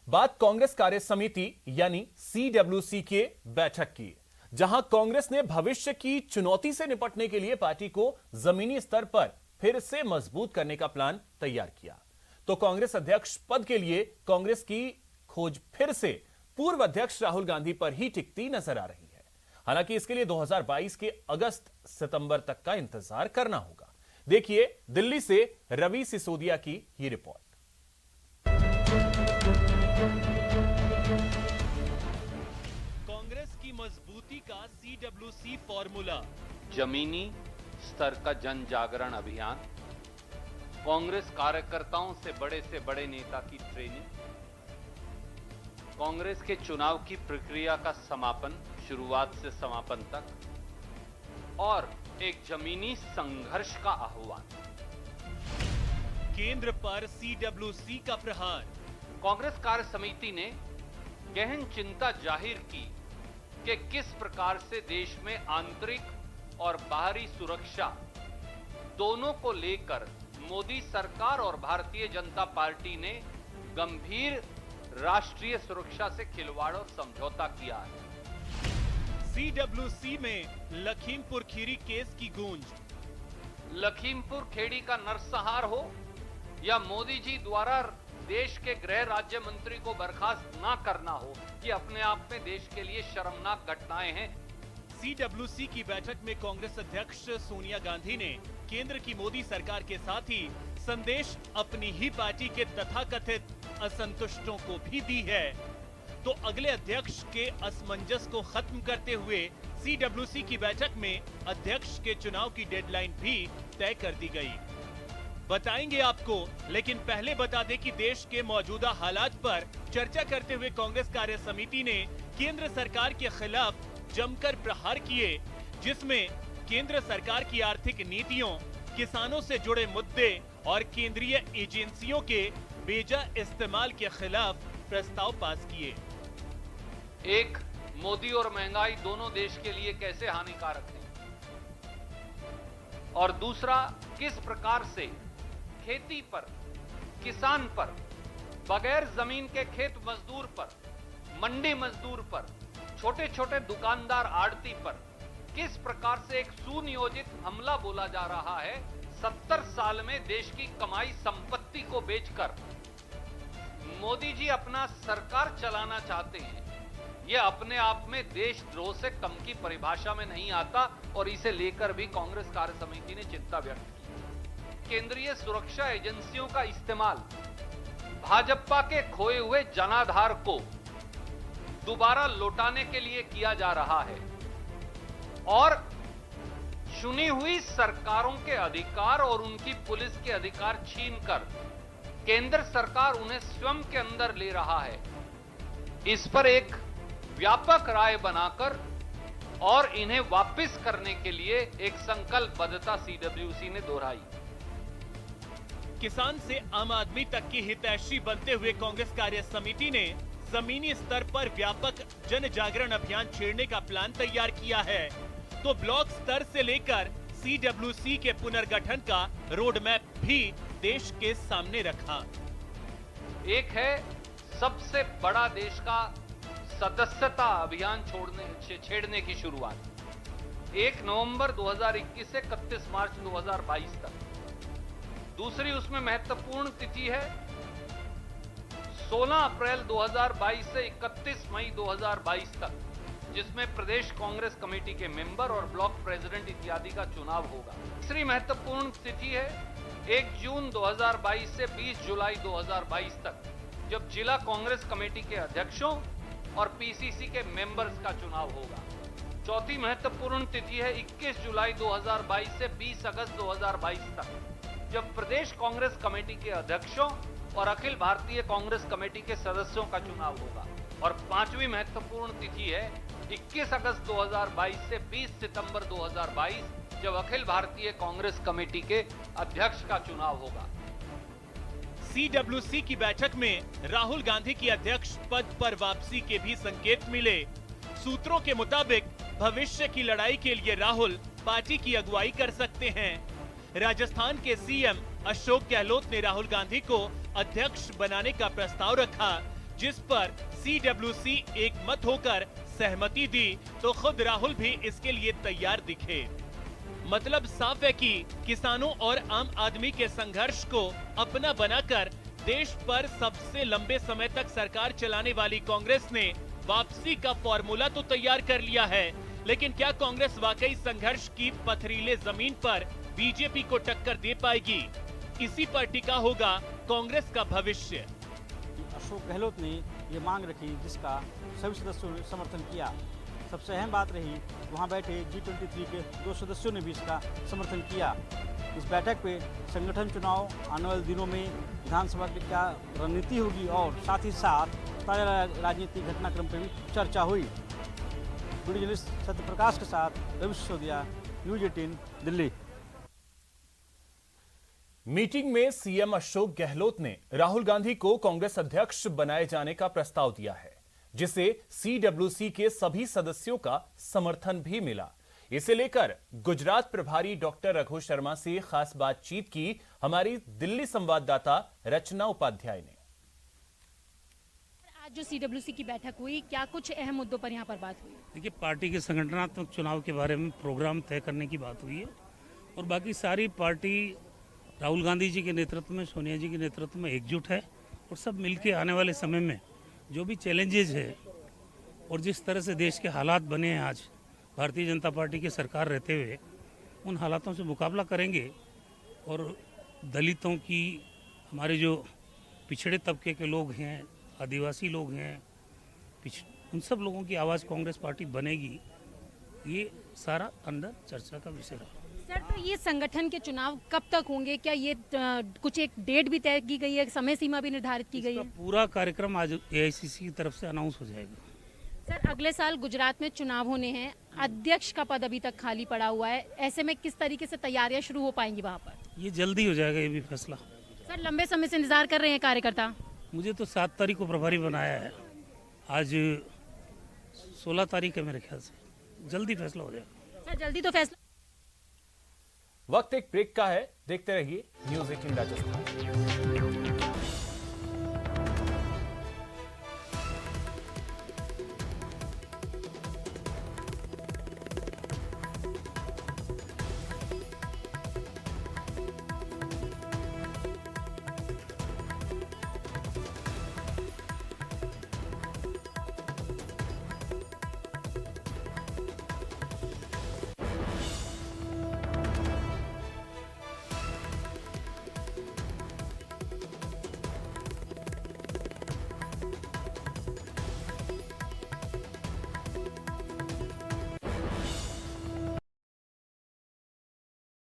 बात कांग्रेस कार्य समिति यानी CWC के बैठक की, जहां कांग्रेस ने भविष्य की चुनौती से निपटने के लिए पार्टी को जमीनी स्तर पर फिर से मजबूत करने का प्लान तैयार किया। तो कांग्रेस अध्यक्ष पद के लिए कांग्रेस की खोज फिर से पूर्व अध्यक्ष राहुल गांधी पर ही टिकती नजर आ रही है। हालांकि इसके लिए 2022 के अगस्त सितंबर तक का इंतजार करना होगा। देखिए दिल्ली से रवि सिसोदिया की ये रिपोर्ट। कांग्रेस की मजबूती का CWC फॉर्मूला, जमीनी स्तर का जन जागरण अभियान, कांग्रेस कार्यकर्ताओं से बड़े नेता की ट्रेनिंग, कांग्रेस के चुनाव की प्रक्रिया का समापन शुरुआत से समापन तक और एक जमीनी संघर्ष का आह्वान। केंद्र पर CWC का प्रहार। कांग्रेस कार्य समिति ने गहन चिंता जाहिर की कि किस प्रकार से देश में आंतरिक और बाहरी सुरक्षा दोनों को लेकर मोदी सरकार और भारतीय जनता पार्टी ने गंभीर राष्ट्रीय सुरक्षा से खिलवाड़ और समझौता किया है। CWC में लखीमपुर खीरी केस की गूंज। लखीमपुर खेड़ी का नरसंहार हो या मोदी जी द्वारा देश के गृह राज्य मंत्री को बर्खास्त ना करना हो, ये अपने आप में देश के लिए शर्मनाक घटनाएं हैं। CWC की बैठक में कांग्रेस अध्यक्ष सोनिया गांधी ने केंद्र की मोदी सरकार के साथ ही संदेश अपनी ही पार्टी के तथाकथित असंतुष्टों को भी दी है। तो अगले अध्यक्ष के असमंजस को खत्म करते हुए CWC की बैठक में अध्यक्ष के चुनाव की डेडलाइन भी तय कर दी गई। बताएंगे आपको, लेकिन पहले बता दें कि देश के मौजूदा हालात पर चर्चा करते हुए कांग्रेस कार्य समिति ने केंद्र सरकार के खिलाफ जमकर प्रहार किए, जिसमें केंद्र सरकार की आर्थिक नीतियों, किसानों से जुड़े मुद्दे और केंद्रीय एजेंसियों के बेजा इस्तेमाल के खिलाफ प्रस्ताव पास किए। एक, मोदी और महंगाई दोनों देश के लिए कैसे हानिकारक है, और दूसरा, किस प्रकार से खेती पर, किसान पर, बगैर जमीन के खेत मजदूर पर, मंडी मजदूर पर, छोटे छोटे दुकानदार आड़ती पर किस प्रकार से एक सुनियोजित हमला बोला जा रहा है। 70 साल में देश की कमाई संपत्ति को बेचकर मोदी जी अपना सरकार चलाना चाहते हैं। यह अपने आप में देशद्रोह से कम की परिभाषा में नहीं आता और इसे लेकर भी कांग्रेस कार्य समिति ने चिंता व्यक्त की। केंद्रीय सुरक्षा एजेंसियों का इस्तेमाल भाजपा के खोए हुए जनाधार को दोबारा लौटाने के लिए किया जा रहा है और चुनी हुई सरकारों के अधिकार और उनकी पुलिस के अधिकार छीनकर केंद्र सरकार उन्हें स्वयं के अंदर ले रहा है। इस पर एक व्यापक राय बनाकर और इन्हें वापस करने के लिए एक संकल्पबद्धता CWC ने दोहराई। किसान से आम आदमी तक की हितैषी बनते हुए कांग्रेस कार्य समिति ने जमीनी स्तर पर व्यापक जन जागरण अभियान छेड़ने का प्लान तैयार किया है। तो ब्लॉक स्तर से लेकर CWC के पुनर्गठन का रोड मैप भी देश के सामने रखा। एक है सबसे बड़ा देश का सदस्यता अभियान छेड़ने की शुरुआत 1 नवंबर 2021 से 31 मार्च 2022 तक। दूसरी उसमें महत्वपूर्ण तिथि है 16 अप्रैल 2022 से 31 मई 2022 तक, जिसमें प्रदेश कांग्रेस कमेटी के मेंबर और ब्लॉक प्रेसिडेंट इत्यादि का चुनाव होगा। तीसरी महत्वपूर्ण तिथि है 1 जून 2022 से 20 जुलाई 2022 तक, जब जिला कांग्रेस कमेटी के अध्यक्षों और PCC के मेंबर्स का चुनाव होगा। चौथी महत्वपूर्ण तिथि है 21 जुलाई 2022 से 20 अगस्त 2022 तक, जब प्रदेश कांग्रेस कमेटी के अध्यक्षों और अखिल भारतीय कांग्रेस कमेटी के सदस्यों का चुनाव होगा। और पांचवी महत्वपूर्ण तिथि है 21 अगस्त 2022 से 20 सितंबर 2022, जब अखिल भारतीय कांग्रेस कमेटी के अध्यक्ष का चुनाव होगा। CWC की बैठक में राहुल गांधी की अध्यक्ष पद पर वापसी के भी संकेत मिले। सूत्रों के मुताबिक भविष्य की लड़ाई के लिए राहुल पार्टी की अगुवाई कर सकते हैं। राजस्थान के CM अशोक गहलोत ने राहुल गांधी को अध्यक्ष बनाने का प्रस्ताव रखा, जिस पर CWC एक मत होकर सहमति दी तो खुद राहुल भी इसके लिए तैयार दिखे। मतलब साफ है कि किसानों और आम आदमी के संघर्ष को अपना बनाकर देश पर सबसे लंबे समय तक सरकार चलाने वाली कांग्रेस ने वापसी का फॉर्मूला तो तैयार कर लिया है, लेकिन क्या कांग्रेस वाकई संघर्ष की पथरीले जमीन पर बीजेपी को टक्कर दे पाएगी? इसी पर टिका होगा कांग्रेस का भविष्य। अशोक गहलोत ने ये मांग रखी जिसका सभी सदस्यों ने समर्थन किया। सबसे अहम बात रही वहाँ बैठे G23 के 2 सदस्यों ने भी इसका समर्थन किया। इस बैठक पे संगठन चुनाव, आने वाले दिनों में विधानसभा की क्या रणनीति होगी और साथ ही साथ ताजा राजनीतिक घटनाक्रम पर भी चर्चा हुई। वीडियो जर्नलिस्ट सत्यप्रकाश के साथ रवि सिसोदिया, न्यूज़ 18 दिल्ली। मीटिंग में सीएम अशोक गहलोत ने राहुल गांधी को कांग्रेस अध्यक्ष बनाए जाने का प्रस्ताव दिया है, जिसे CWC के सभी सदस्यों का समर्थन भी मिला। इसे लेकर गुजरात प्रभारी डॉक्टर रघु शर्मा से खास बातचीत की हमारी दिल्ली संवाददाता रचना उपाध्याय ने। आज जो CWC की बैठक हुई, क्या कुछ अहम मुद्दों पर यहाँ पर बात हुई? देखिए, पार्टी के संगठनात्मक चुनाव के बारे में प्रोग्राम तय करने की बात हुई है और बाकी सारी पार्टी राहुल गांधी जी के नेतृत्व में, सोनिया जी के नेतृत्व में एकजुट है और सब मिलके आने वाले समय में जो भी चैलेंजेस है और जिस तरह से देश के हालात बने हैं आज भारतीय जनता पार्टी की सरकार रहते हुए, उन हालातों से मुकाबला करेंगे और दलितों की, हमारे जो पिछड़े तबके के लोग हैं, आदिवासी लोग हैं, उन सब लोगों की आवाज़ कांग्रेस पार्टी बनेगी। ये सारा अंदर चर्चा का विषय रहा। सर, तो ये संगठन के चुनाव कब तक होंगे? क्या ये कुछ एक डेट भी तय की गई है, समय सीमा भी निर्धारित की गई है? पूरा कार्यक्रम आज AICC की तरफ से अनाउंस हो जाएगा। सर, अगले साल गुजरात में चुनाव होने हैं, अध्यक्ष का पद अभी तक खाली पड़ा हुआ है, ऐसे में किस तरीके से तैयारियां शुरू हो पाएंगी वहाँ पर? ये जल्दी हो जाएगा, ये भी फैसला। सर, लंबे समय से इंतजार कर रहे हैं कार्यकर्ता। मुझे तो 7 तारीख को प्रभारी बनाया है, आज 16 तारीख है मेरे ख्याल से, जल्दी फैसला हो जाएगा। सर, जल्दी तो फैसला। वक्त एक ब्रेक का है, देखते रहिए न्यूज़ 18 राजस्थान।